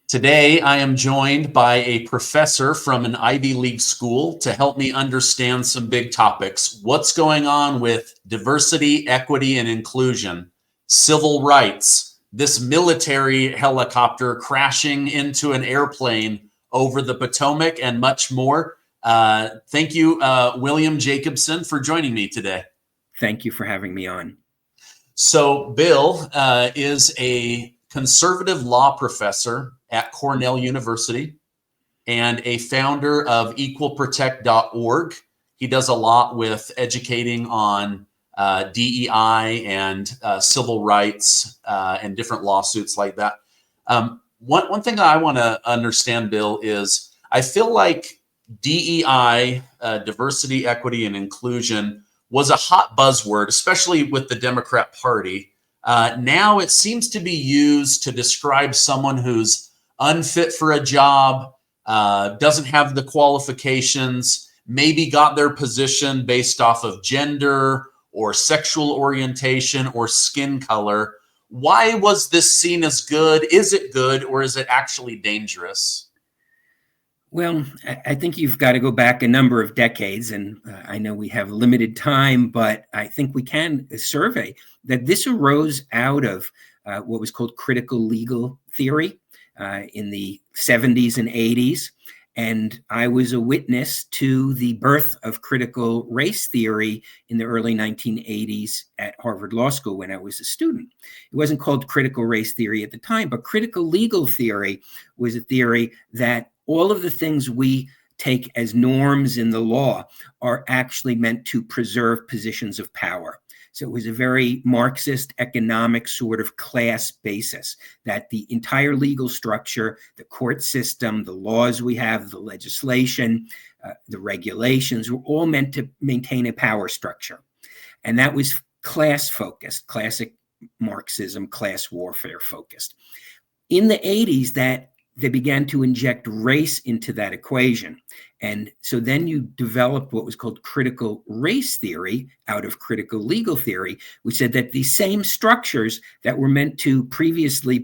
Today, I am joined by a professor from an Ivy League school to help me understand some big topics. What's going on with diversity, equity, and inclusion, civil rights, this military helicopter crashing into an airplane over the Potomac, and much more. Thank you, William Jacobson, for joining me today. Thank you for having me on. So Bill is a conservative law professor at Cornell University and a founder of equalprotect.org. He does a lot with educating on DEI and civil rights and different lawsuits like that. One thing I want to understand, Bill, is I feel like DEI, diversity, equity, and inclusion, was a hot buzzword, especially with the Democrat Party. Now it seems to be used to describe someone who's unfit for a job, doesn't have the qualifications, maybe got their position based off of gender or sexual orientation or skin color. Why was this seen as good? Is it good, or is it actually dangerous? Well, I think you've got to go back a number of decades, and I know we have limited time, but I think we can survey that this arose out of what was called critical legal theory in the 70s and 80s. And I was a witness to the birth of critical race theory in the early 1980s at Harvard Law School when I was a student. It wasn't called critical race theory at the time, but critical legal theory was a theory that all of the things we take as norms in the law are actually meant to preserve positions of power. So it was a very Marxist economic sort of class basis that the entire legal structure, the court system, the laws we have, the legislation, the regulations were all meant to maintain a power structure. And that was class focused, classic Marxism, class warfare focused. In the 80s, they began to inject race into that equation. And so then you developed what was called critical race theory out of critical legal theory, which said that these same structures that were meant to previously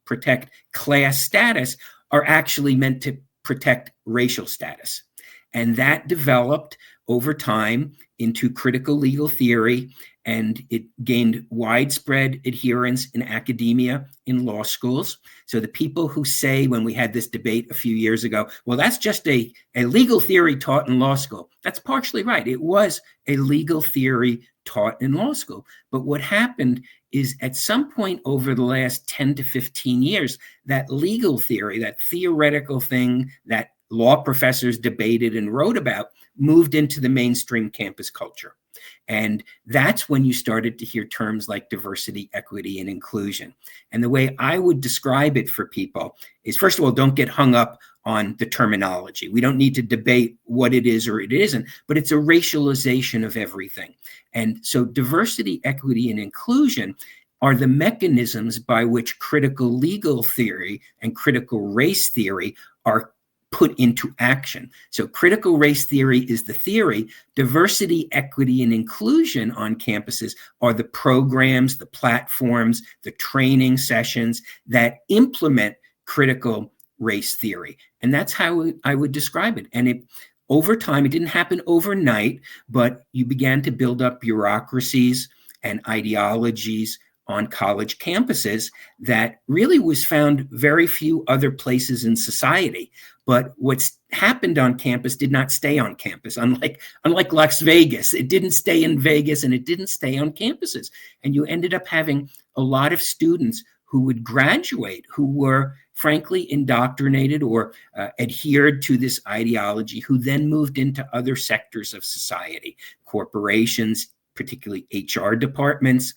protect class status are actually meant to protect racial status. And that developed over time into critical legal theory, and it gained widespread adherence in academia, in law schools. So the people who say, when we had this debate a few years ago, well, that's just a legal theory taught in law school. That's partially right. It was a legal theory taught in law school. But what happened is at some point over the last 10 to 15 years, that legal theory, that theoretical thing that law professors debated and wrote about, moved into the mainstream campus culture. And that's when you started to hear terms like diversity, equity, and inclusion. And the way I would describe it for people is, first of all, don't get hung up on the terminology. We don't need to debate what it is or it isn't, but it's a racialization of everything. And so diversity, equity, and inclusion are the mechanisms by which critical legal theory and critical race theory are put into action. So critical race theory is the theory. Diversity, equity, and inclusion on campuses are the programs, the platforms, the training sessions that implement critical race theory. And that's how I would describe it. And over time, it didn't happen overnight, but you began to build up bureaucracies and ideologies on college campuses that really was found very few other places in society. But what's happened on campus did not stay on campus, unlike Las Vegas. It didn't stay in Vegas and it didn't stay on campuses. And you ended up having a lot of students who would graduate who were frankly indoctrinated or adhered to this ideology, who then moved into other sectors of society, corporations, particularly HR departments,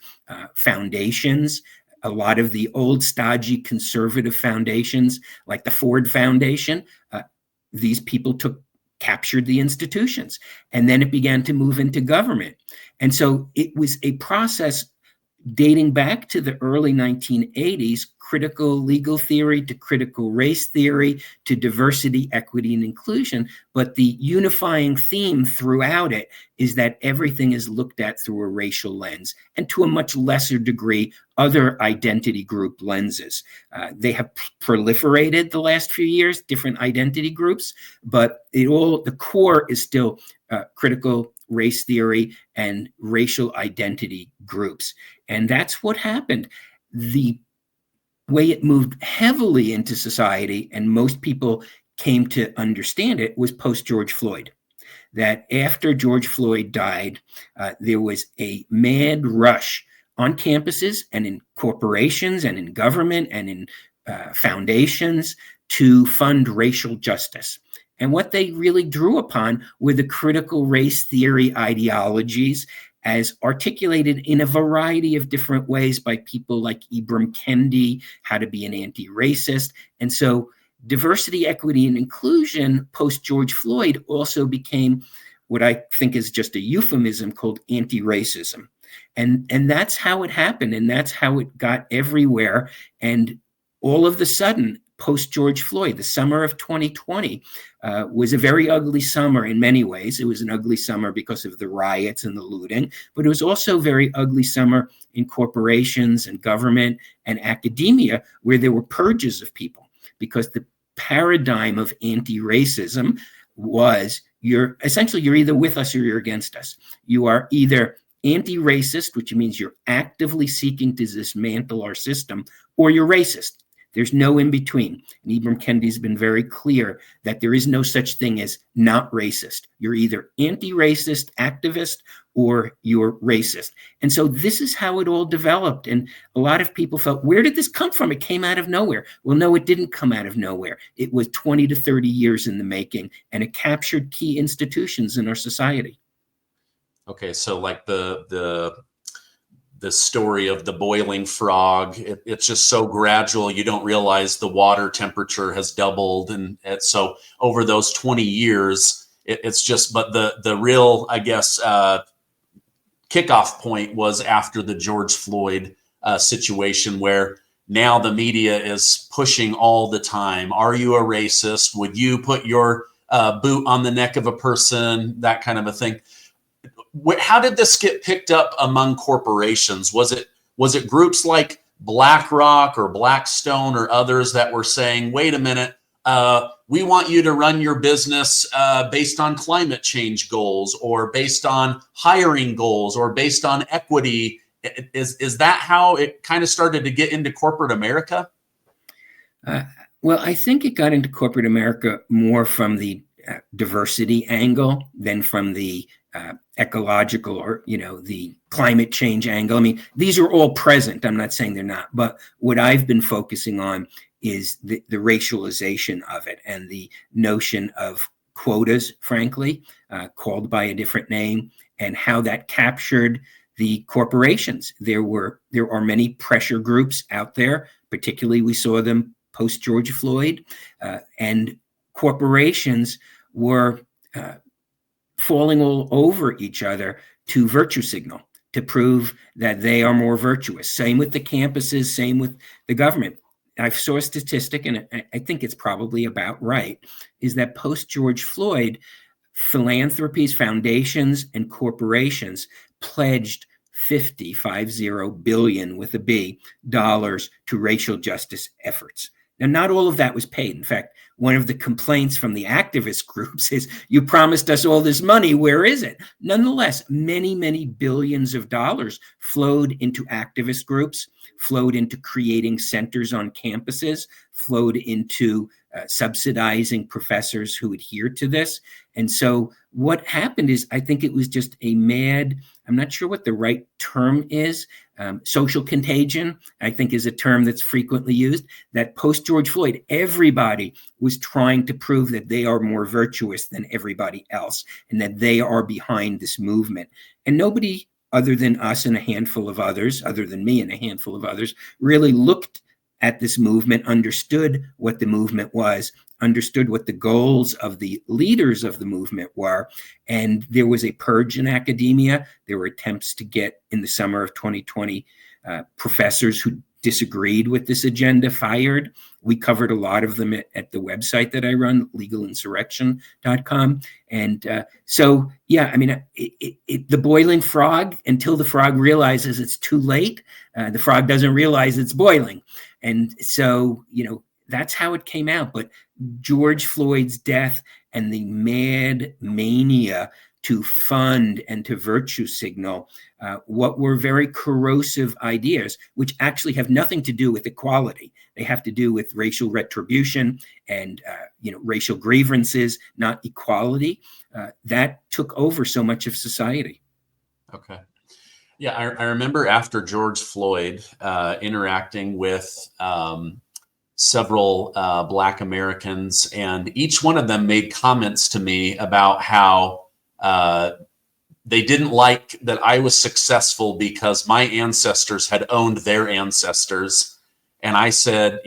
foundations. A lot of the old stodgy conservative foundations, like the Ford Foundation, these people captured the institutions. And then it began to move into government. And so it was a process dating back to the early 1980s, critical legal theory to critical race theory to diversity, equity, and inclusion. But the unifying theme throughout it is that everything is looked at through a racial lens, and to a much lesser degree, other identity group lenses. They have proliferated the last few years, different identity groups, but the core is still critical race theory and racial identity groups. And that's what happened. The way it moved heavily into society, and most people came to understand it, was post George Floyd. That after George Floyd died, there was a mad rush on campuses and in corporations and in government and in foundations to fund racial justice. And what they really drew upon were the critical race theory ideologies as articulated in a variety of different ways by people like Ibram Kendi, how to be an anti-racist. And so diversity, equity, and inclusion post-George Floyd also became what I think is just a euphemism called anti-racism. And that's how it happened, and that's how it got everywhere. And all of a sudden, post-George Floyd, the summer of 2020 was a very ugly summer in many ways. It was an ugly summer because of the riots and the looting, but it was also a very ugly summer in corporations and government and academia, where there were purges of people, because the paradigm of anti-racism was you're either with us or you're against us. You are either anti-racist, which means you're actively seeking to dismantle our system, or you're racist. There's no in between. And Ibram Kendi's been very clear that there is no such thing as not racist. You're either anti-racist activist or you're racist. And so this is how it all developed. And a lot of people felt, where did this come from? It came out of nowhere. Well, no, it didn't come out of nowhere. It was 20 to 30 years in the making, and it captured key institutions in our society. Okay, so like the story of the boiling frog, it's just so gradual. You don't realize the water temperature has doubled. And so over those 20 years, it's just, but the real, I guess, kickoff point was after the George Floyd situation, where now the media is pushing all the time. Are you a racist? Would you put your boot on the neck of a person? That kind of a thing. How did this get picked up among corporations? Was it groups like BlackRock or Blackstone or others that were saying, wait a minute, we want you to run your business based on climate change goals, or based on hiring goals, or based on equity? Is that how it kind of started to get into corporate America? Well, I think it got into corporate America more from the diversity angle than from the ecological or, the climate change angle. I mean, these are all present. I'm not saying they're not, but what I've been focusing on is the racialization of it, and the notion of quotas, frankly, called by a different name, and how that captured the corporations. There are many pressure groups out there, particularly we saw them post George Floyd, and corporations were falling all over each other to virtue signal, to prove that they are more virtuous. Same with the campuses, same with the government. I saw a statistic, and I think it's probably about right, is that post George Floyd, philanthropies, foundations, and corporations pledged 50 billion with a B dollars to racial justice efforts. Now, not all of that was paid. In fact, one of the complaints from the activist groups is, you promised us all this money, where is it? Nonetheless, many, many billions of dollars flowed into activist groups, flowed into creating centers on campuses, flowed into subsidizing professors who adhere to this. And so what happened is, I think it was just a mad, I'm not sure what the right term is, social contagion, I think is a term that's frequently used, that post George Floyd, everybody was trying to prove that they are more virtuous than everybody else, and that they are behind this movement. And nobody other than us and a handful of others, other than me and a handful of others, really looked at this movement, understood what the movement was, understood what the goals of the leaders of the movement were. And there was a purge in academia. There were attempts to get, in the summer of 2020, professors who disagreed with this agenda fired. We covered a lot of them at the website that I run, legalinsurrection.com. And so, yeah, I mean, the boiling frog, until the frog realizes it's too late, the frog doesn't realize it's boiling. And so, that's how it came out. But George Floyd's death and the mad mania to fund and to virtue signal what were very corrosive ideas, which actually have nothing to do with equality. They have to do with racial retribution and racial grievances, not equality. That took over so much of society. Okay. Yeah, I remember after George Floyd interacting with several Black Americans, and each one of them made comments to me about how they didn't like that I was successful because my ancestors had owned their ancestors. And I said,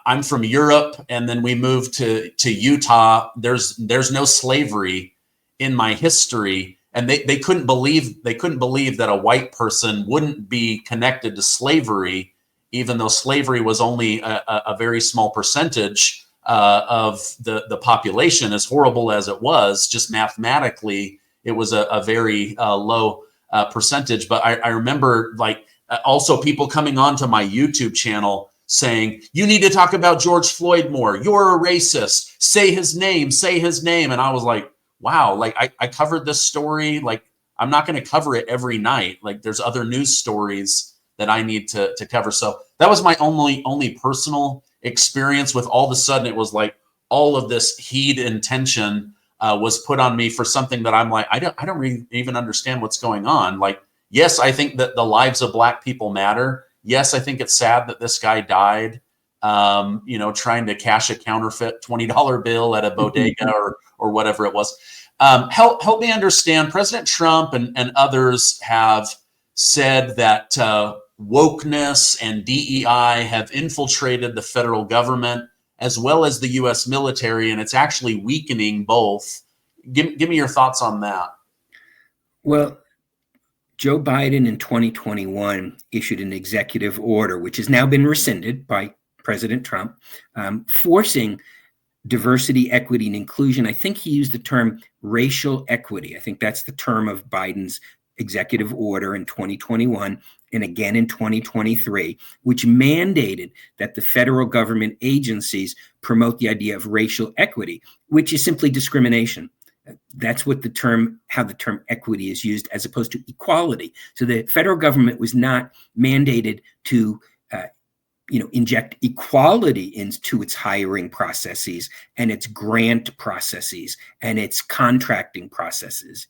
I'm from Europe, and then we moved to Utah. There's no slavery in my history. And they couldn't believe that a white person wouldn't be connected to slavery, even though slavery was only a very small percentage of the population. As horrible as it was, just mathematically, it was a very low percentage. But I remember also people coming onto my YouTube channel saying, you need to talk about George Floyd more. You're a racist. Say his name. And I was like, wow, I covered this story. I'm not going to cover it every night. There's other news stories that I need to cover. So that was my only personal experience with. All of a sudden it was like all of this heat and tension was put on me for something that I'm like, I don't really even understand what's going on. Yes, I think that the lives of Black people matter. Yes, I think it's sad that this guy died, trying to cash a counterfeit $20 bill at a bodega or whatever it was. Help me understand. President Trump and others have said that wokeness and DEI have infiltrated the federal government as well as the U.S. military, and it's actually weakening both. Give me your thoughts on that. Well, Joe Biden in 2021 issued an executive order, which has now been rescinded by President Trump, forcing diversity, equity, and inclusion. I think he used the term racial equity. I think that's the term of Biden's executive order in 2021 and again in 2023, which mandated that the federal government agencies promote the idea of racial equity, which is simply discrimination. That's what how the term equity is used, as opposed to equality. So the federal government was not mandated to inject equality into its hiring processes and its grant processes and its contracting processes.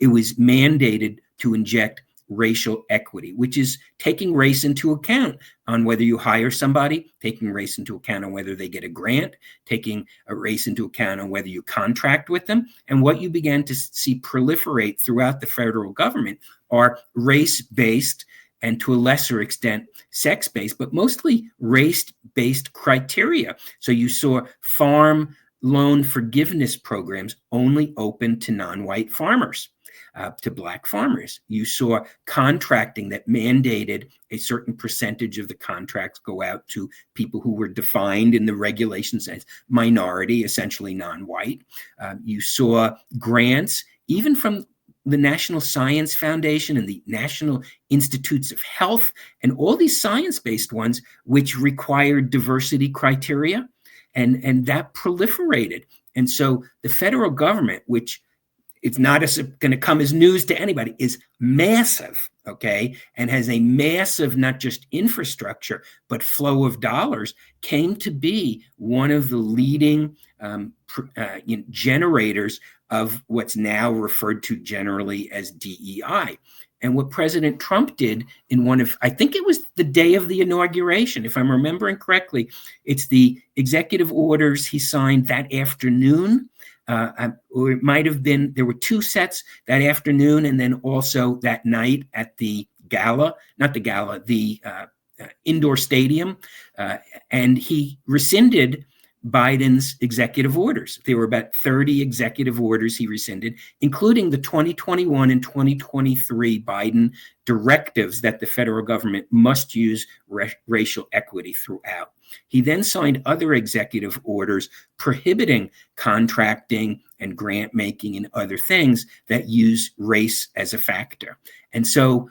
It was mandated to inject racial equity, which is taking race into account on whether you hire somebody, taking race into account on whether they get a grant, taking a race into account on whether you contract with them. And what you began to see proliferate throughout the federal government are race-based and to a lesser extent, sex-based, but mostly race-based criteria. So you saw farm loan forgiveness programs only open to non-white farmers, to Black farmers. You saw contracting that mandated a certain percentage of the contracts go out to people who were defined in the regulations as minority, essentially non-white. You saw grants, even from the National Science Foundation and the National Institutes of Health and all these science-based ones, which required diversity criteria, and that proliferated. And so the federal government, which it's not going to come as news to anybody, is massive, okay, and has a massive, not just infrastructure, but flow of dollars, came to be one of the leading generators of what's now referred to generally as DEI. And what President Trump did in I think it was the day of the inauguration, if I'm remembering correctly, it's the executive orders he signed that afternoon, or it might have been, there were two sets that afternoon and then also that night at the gala, the indoor stadium. And he rescinded Biden's executive orders. There were about 30 executive orders he rescinded, including the 2021 and 2023 Biden directives that the federal government must use racial equity throughout. He then signed other executive orders prohibiting contracting and grant making and other things that use race as a factor. And so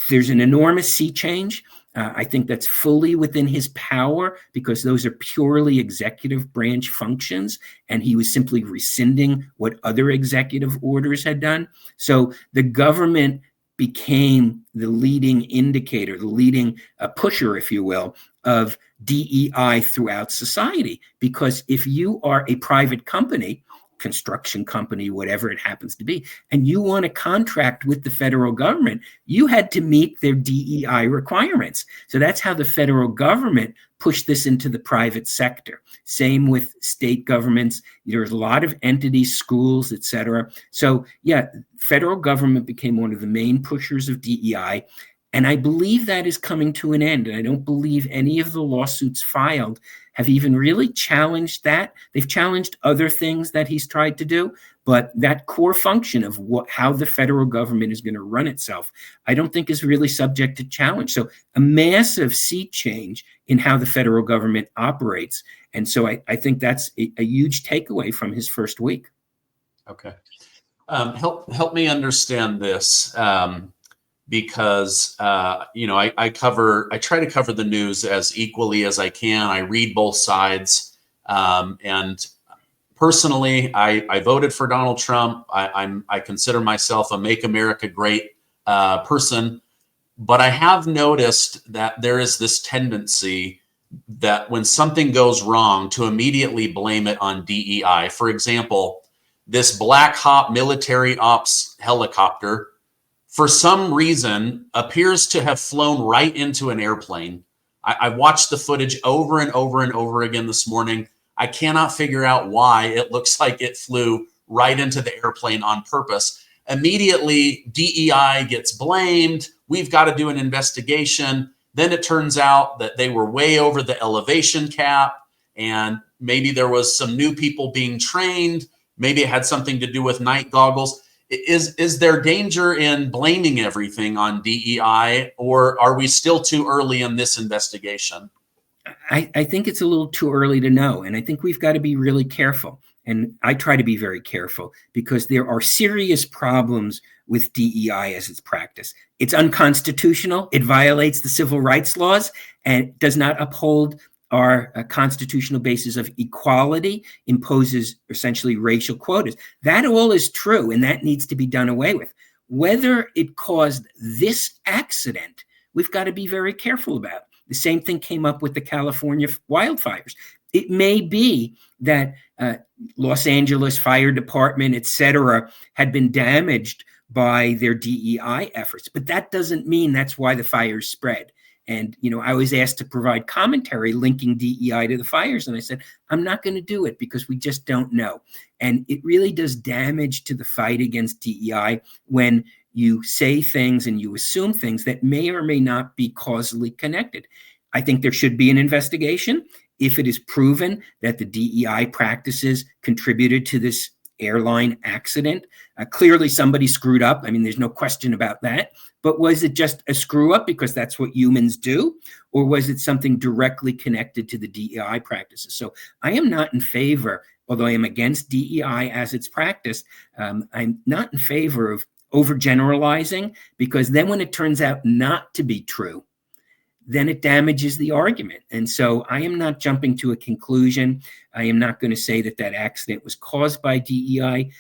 there's an enormous sea change. I think that's fully within his power because those are purely executive branch functions, and he was simply rescinding what other executive orders had done. So the government became the leading indicator, the leading pusher, if you will, of DEI throughout society. Because if you are a private company, construction company, whatever it happens to be, and you want to contract with the federal government, you had to meet their DEI requirements. So that's how the federal government pushed this into the private sector. Same with state governments. There's a lot of entities, schools, et cetera. So yeah, federal government became one of the main pushers of DEI. And I believe that is coming to an end. And I don't believe any of the lawsuits filed have even really challenged that. They've challenged other things that he's tried to do, but that core function of how the federal government is going to run itself, I don't think is really subject to challenge. So a massive sea change in how the federal government operates. And so I think that's a huge takeaway from his first week. Okay. Help me understand this. Because I try to cover the news as equally as I can. I read both sides, and personally, I voted for Donald Trump. I consider myself a Make America Great person, but I have noticed that there is this tendency that when something goes wrong, to immediately blame it on DEI. For example, this Black Hawk military ops helicopter, for some reason, appears to have flown right into an airplane. I watched the footage over and over and over again this morning. I cannot figure out why it looks like it flew right into the airplane on purpose. Immediately, DEI gets blamed. We've got to do an investigation. Then it turns out that they were way over the elevation cap, and maybe there was some new people being trained. Maybe it had something to do with night goggles. Is there danger in blaming everything on DEI, or are we still too early in this investigation? I think it's a little too early to know. And I think we've got to be really careful. And I try to be very careful because there are serious problems with DEI as it's practiced. It's unconstitutional. It violates the civil rights laws and does not uphold our constitutional basis of equality, imposes essentially racial quotas. That all is true, and that needs to be done away with. Whether it caused this accident, we've got to be very careful about. The same thing came up with the California wildfires. It may be that Los Angeles Fire Department, et cetera, had been damaged by their DEI efforts, but that doesn't mean that's why the fires spread. And, I was asked to provide commentary linking DEI to the fires. And I said, I'm not going to do it because we just don't know. And it really does damage to the fight against DEI when you say things and you assume things that may or may not be causally connected. I think there should be an investigation if it is proven that the DEI practices contributed to this airline accident. Clearly somebody screwed up. I mean, there's no question about that. But was it just a screw up because that's what humans do? Or was it something directly connected to the DEI practices? So I am not in favor, although I am against DEI as it's practiced, I'm not in favor of overgeneralizing, because then when it turns out not to be true, then it damages the argument. And so I am not jumping to a conclusion. I am not going to say that that accident was caused by DEI.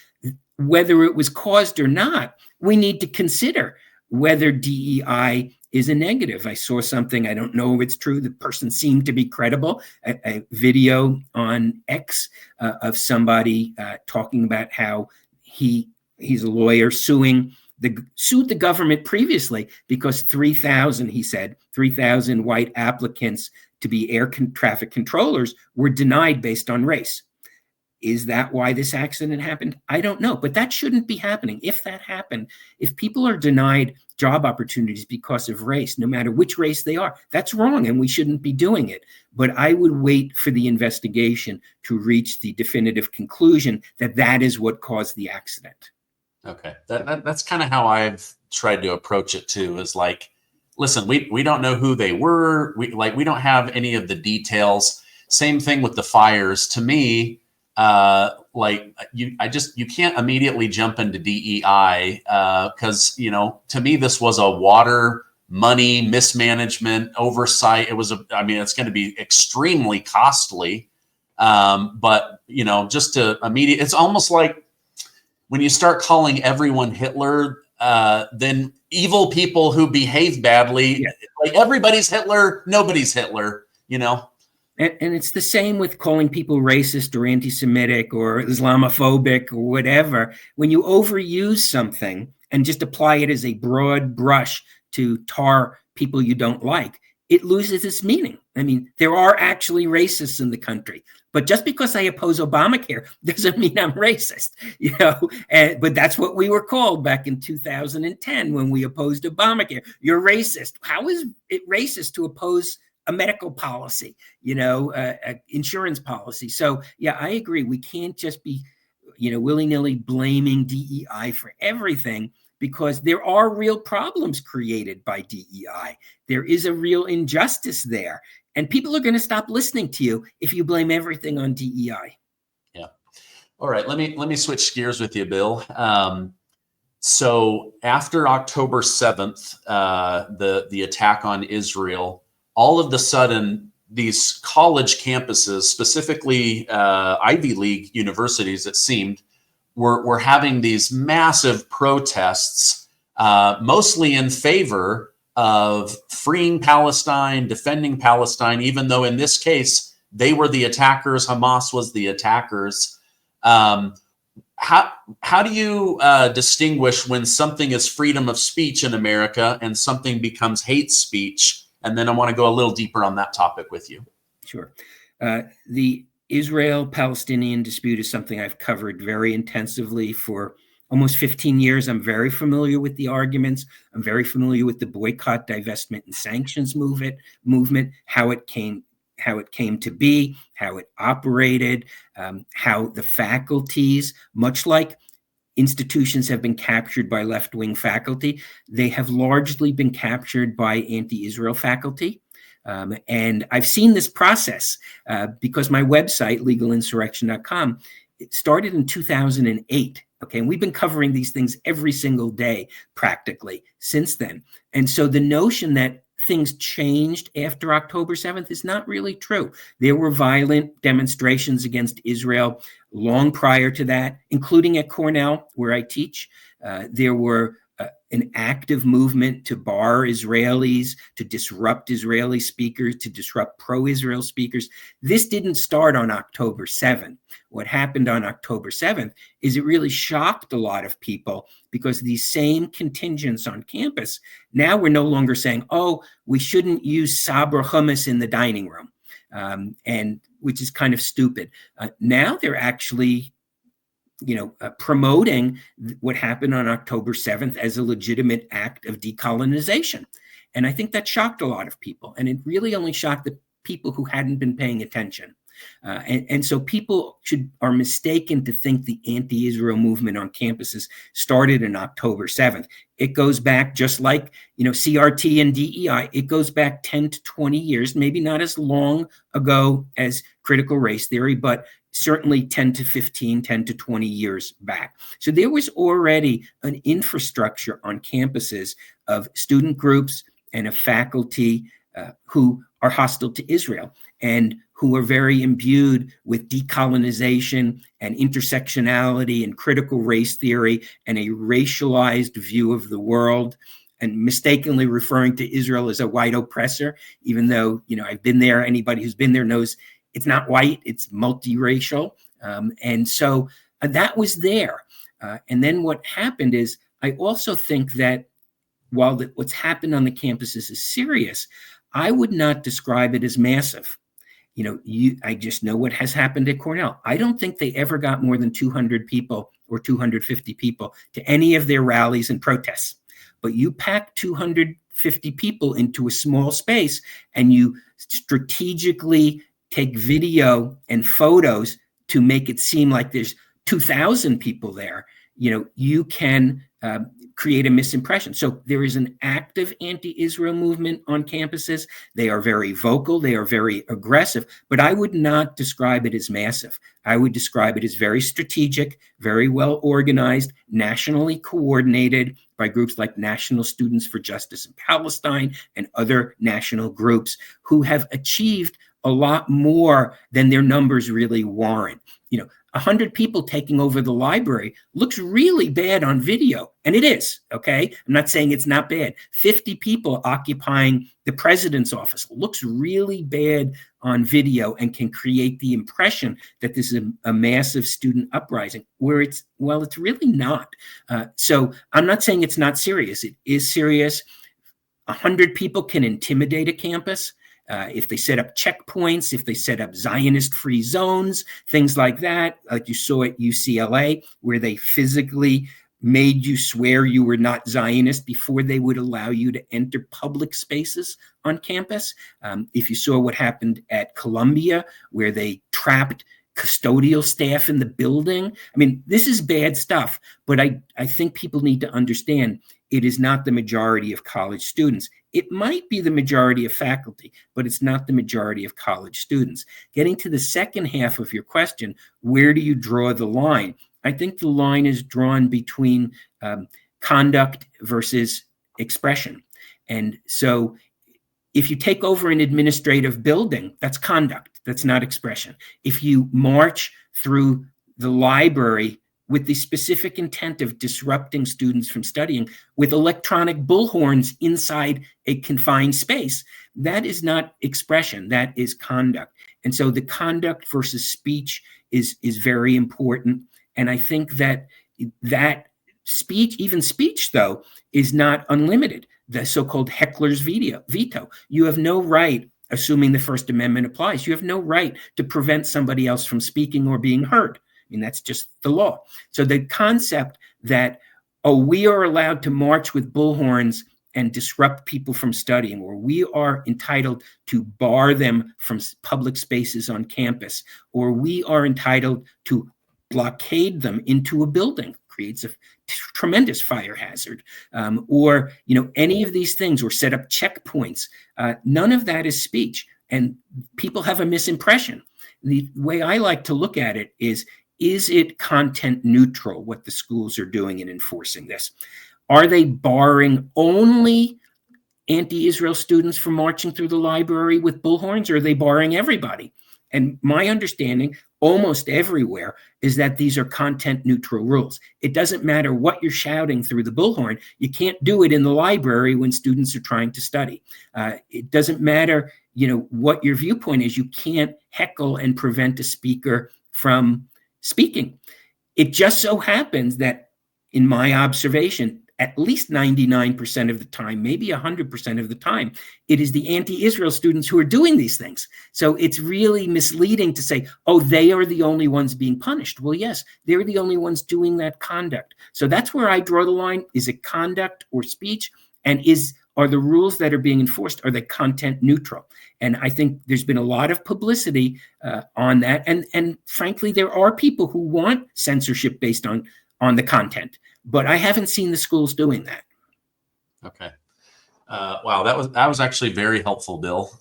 Whether it was caused or not, we need to consider whether DEI is a negative. I saw something, I don't know if it's true, the person seemed to be credible, a video on X of somebody talking about how he's a lawyer sued the government previously because 3,000, he said, 3,000 white applicants to be air traffic controllers were denied based on race. Is that why this accident happened? I don't know, but that shouldn't be happening. If that happened, if people are denied job opportunities because of race, no matter which race they are, that's wrong and we shouldn't be doing it. But I would wait for the investigation to reach the definitive conclusion that that is what caused the accident. Okay, that's kind of how I've tried to approach it too. Is like, listen, we don't know who they were. We don't have any of the details. Same thing with the fires. To me, you can't immediately jump into DEI because to me this was a water, money, mismanagement, oversight. It's going to be extremely costly. But just to immediate, it's almost like when you start calling everyone Hitler, then evil people who behave badly, like everybody's Hitler, nobody's Hitler, And it's the same with calling people racist or anti-Semitic or Islamophobic or whatever. When you overuse something and just apply it as a broad brush to tar people you don't like, it loses its meaning. I mean, there are actually racists in the country, but just because I oppose Obamacare doesn't mean I'm racist, but that's what we were called back in 2010 when we opposed Obamacare. You're racist. How is it racist to oppose a medical policy, insurance policy? So yeah, I agree. We can't just be, willy-nilly blaming DEI for everything, because there are real problems created by DEI. There is a real injustice there, and people are going to stop listening to you if you blame everything on DEI. Yeah. All right. Let me switch gears with you, Bill. So after October 7th, the attack on Israel, all of a sudden, these college campuses, specifically Ivy League universities, it seemed, were having these massive protests, mostly in favor of freeing Palestine, defending Palestine, even though in this case, they were the attackers, Hamas was the attackers. How do you distinguish when something is freedom of speech in America and something becomes hate speech? And then I want to go a little deeper on that topic with you. Sure. The Israel-Palestinian dispute is something I've covered very intensively for almost 15 years. I'm very familiar with the arguments. I'm very familiar with the boycott, divestment, and sanctions movement, how it came to be, how it operated, how the faculties, much like institutions have been captured by left-wing faculty, they have largely been captured by anti-Israel faculty. And I've seen this process because my website, legalinsurrection.com, it started in 2008. Okay, and we've been covering these things every single day practically since then. And so the notion that things changed after October 7th is not really true. There were violent demonstrations against Israel long prior to that, including at Cornell, where I teach. There were an active movement to bar Israelis, to disrupt Israeli speakers, to disrupt pro-Israel speakers. This didn't start on October 7th. What happened on October 7th is it really shocked a lot of people, because these same contingents on campus, now we're no longer saying, oh, we shouldn't use sabra hummus in the dining room, and which is kind of stupid. Now they're actually promoting what happened on October 7th as a legitimate act of decolonization. And I think that shocked a lot of people. And it really only shocked the people who hadn't been paying attention. And so people are mistaken to think the anti-Israel movement on campuses started on October 7th. It goes back, just like, CRT and DEI, it goes back 10 to 20 years, maybe not as long ago as critical race theory, but certainly 10 to 20 years back. So there was already an infrastructure on campuses of student groups and of faculty who are hostile to Israel and who are very imbued with decolonization and intersectionality and critical race theory and a racialized view of the world, and mistakenly referring to Israel as a white oppressor, even though, I've been there. Anybody who's been there knows it's not white, it's multiracial. And so that was there. And then what happened is, I also think that while what's happened on the campuses is serious, I would not describe it as massive. I just know what has happened at Cornell. I don't think they ever got more than 200 people or 250 people to any of their rallies and protests. But you pack 250 people into a small space and you strategically take video and photos to make it seem like there's 2,000 people there, you can create a misimpression. So there is an active anti-Israel movement on campuses. They are very vocal. They are very aggressive, but I would not describe it as massive. I would describe it as very strategic, very well organized, nationally coordinated by groups like National Students for Justice in Palestine and other national groups who have achieved a lot more than their numbers really warrant. 100 people taking over the library looks really bad on video, and it is, okay? I'm not saying it's not bad. 50 people occupying the president's office looks really bad on video and can create the impression that this is a massive student uprising, where it's really not. So I'm not saying it's not serious. It is serious. 100 people can intimidate a campus. If they set up checkpoints, if they set up Zionist-free zones, things like that, like you saw at UCLA, where they physically made you swear you were not Zionist before they would allow you to enter public spaces on campus. If you saw what happened at Columbia, where they trapped custodial staff in the building. I mean, this is bad stuff, but I think people need to understand it is not the majority of college students. It might be the majority of faculty, but it's not the majority of college students. Getting to the second half of your question, where do you draw the line? I think the line is drawn between conduct versus expression. And so if you take over an administrative building, that's conduct, that's not expression. If you march through the library with the specific intent of disrupting students from studying with electronic bullhorns inside a confined space, that is not expression, that is conduct. And so the conduct versus speech is very important. And I think that speech, even speech though, is not unlimited. The so-called heckler's veto. You have no right, assuming the First Amendment applies, you have no right to prevent somebody else from speaking or being heard. I mean, that's just the law. So the concept that, we are allowed to march with bullhorns and disrupt people from studying, or we are entitled to bar them from public spaces on campus, or we are entitled to blockade them into a building, creates a tremendous fire hazard, or any of these things, or set up checkpoints. None of that is speech, and people have a misimpression. The way I like to look at it is it content neutral, what the schools are doing in enforcing this? Are they barring only anti-Israel students from marching through the library with bullhorns, or are they barring everybody? And my understanding almost everywhere is that these are content neutral rules. It doesn't matter what you're shouting through the bullhorn. You can't do it in the library when students are trying to study. It doesn't matter, what your viewpoint is. You can't heckle and prevent a speaker from speaking. It just so happens that, in my observation, at least 99% of the time, maybe 100% of the time, it is the anti-Israel students who are doing these things. So it's really misleading to say, they are the only ones being punished. Well, yes, they're the only ones doing that conduct. So that's where I draw the line. Is it conduct or speech? And are the rules that are being enforced, are they content neutral? And I think there's been a lot of publicity on that. And frankly, there are people who want censorship based on the content, but I haven't seen the schools doing that. Okay. Wow, that was actually very helpful, Bill,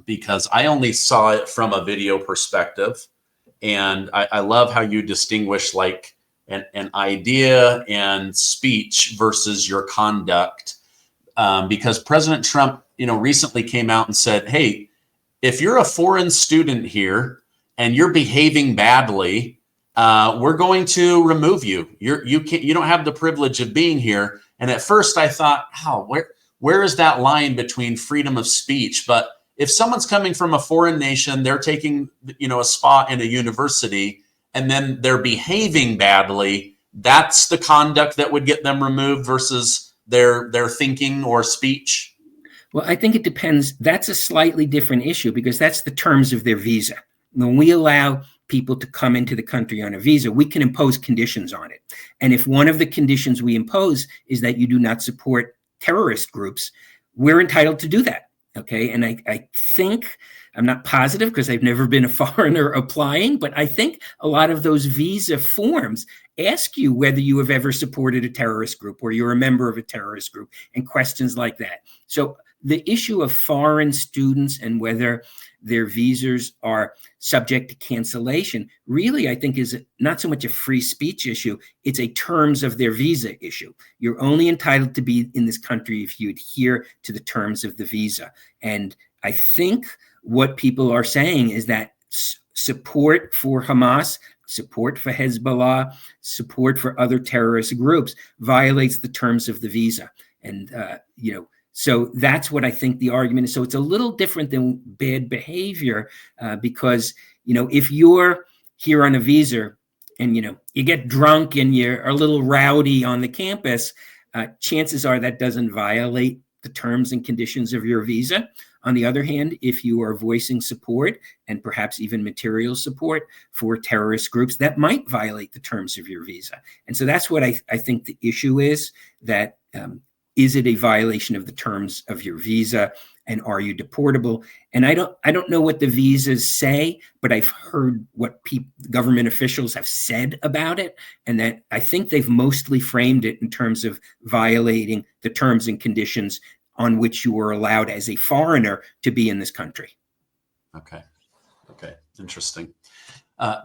because I only saw it from a video perspective. And I love how you distinguish like an idea and speech versus your conduct. Because President Trump, recently came out and said, hey, if you're a foreign student here and you're behaving badly, we're going to remove you. You don't have the privilege of being here. And at first I thought, where is that line between freedom of speech? But if someone's coming from a foreign nation, they're taking, a spot in a university, and then they're behaving badly, that's the conduct that would get them removed versus their thinking or speech? Well, I think it depends. That's a slightly different issue because that's the terms of their visa. When we allow people to come into the country on a visa, we can impose conditions on it. And if one of the conditions we impose is that you do not support terrorist groups, we're entitled to do that. Okay. And I think, I'm not positive because I've never been a foreigner applying, but I think a lot of those visa forms ask you whether you have ever supported a terrorist group or you're a member of a terrorist group and questions like that. So the issue of foreign students and whether their visas are subject to cancellation really, I think, is not so much a free speech issue. It's a terms of their visa issue. You're only entitled to be in this country if you adhere to the terms of the visa. And I think what people are saying is that support for Hamas, support for Hezbollah, support for other terrorist groups violates the terms of the visa. And, so that's what I think the argument is. So it's a little different than bad behavior because, if you're here on a visa and, you get drunk and you're a little rowdy on the campus, chances are that doesn't violate the terms and conditions of your visa. On the other hand, if you are voicing support and perhaps even material support for terrorist groups, that might violate the terms of your visa. And so that's what I think the issue is, that is it a violation of the terms of your visa, and are you deportable? And I don't know what the visas say, but I've heard what government officials have said about it, and that I think they've mostly framed it in terms of violating the terms and conditions on which you were allowed as a foreigner to be in this country. Okay. Interesting.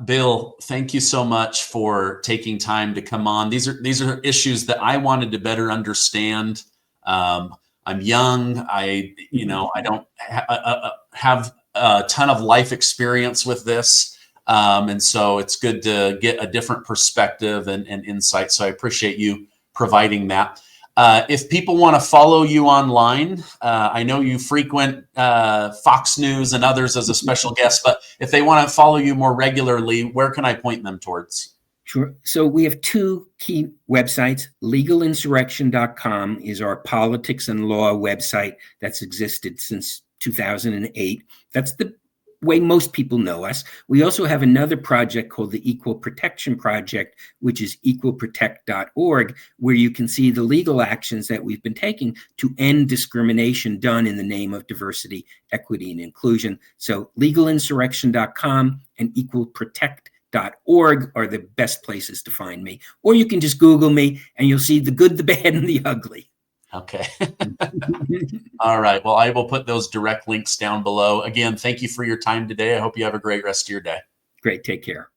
Bill, thank you so much for taking time to come on. These are issues that I wanted to better understand. I'm young. I don't have a ton of life experience with this. And so it's good to get a different perspective and insight. So I appreciate you providing that. If people want to follow you online, I know you frequent Fox News and others as a special guest, but if they want to follow you more regularly, where can I point them towards? Sure. So we have two key websites. Legalinsurrection.com is our politics and law website that's existed since 2008. That's the way most people know us. We also have another project called the Equal Protection Project, which is equalprotect.org, where you can see the legal actions that we've been taking to end discrimination done in the name of diversity, equity, and inclusion. So legalinsurrection.com and equalprotect.org are the best places to find me. Or you can just Google me and you'll see the good, the bad, and the ugly. Okay. All right. Well, I will put those direct links down below. Again, thank you for your time today. I hope you have a great rest of your day. Great. Take care.